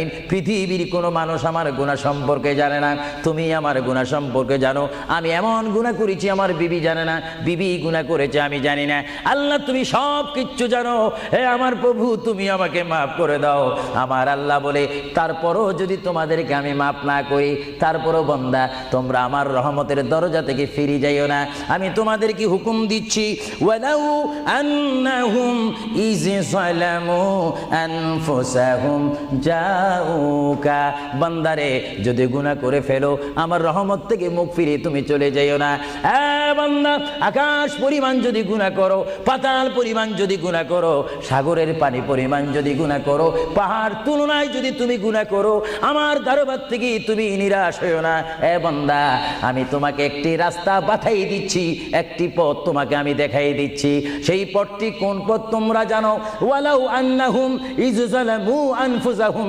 আলামিন, পৃথিবীর কোনো মানুষ আমার গুনাহ সম্পর্কে জানে না, তুমি আমার গুনাহ সম্পর্কে জানো। আমি এমন গুনাহ করেছি আমার বিবি জানে না, বিবি গুনাহ করেছে আমি জানি না। আল্লাহ তুমি সব কিচ্ছু জানো, হে আমার প্রভু তুমি আমাকে মাফ করে দাও। আমার আল্লাহ বলে, তারপরও যদি তোমাদেরকে আমি মাফ না করি, তারপরও বান্দা তোমরা আমার রহমতের দরজা থেকে ফিরে যাইও না। আমি তোমাদেরকে হুকুম দিচ্ছি, ওয়ালাউ আন্নাহুম ইয যালামু আনফুসাহুম জাউকা, বান্দারে যদি গুনাহ করে ফেলো আমার রহমত থেকে মুখ ফিরে তুমি চলে যাইও না। বান্দা, আকাশ পরিমাণ যদি গুনাহ করো, পাতাল পরিমাণ যদি গুনাহ করো, সাগরের পানি পরিমাণ যদি গুনাহ করো, পাহাড় তুলনায় যদি তুমি গুনাহ করো, আমার দরবার থেকে তুমি নিরাশ হইও না। বান্দা, আমি তোমাকে একটি রাস্তা বাতাই দিচ্ছি, একটি পথ তোমাকে আমি দেখাই দিচ্ছি। সেই পথটি কোন পথ তোমরা জানো? ওয়ালাউ আন্নাহুম ইয যালামু আনফুসাহুম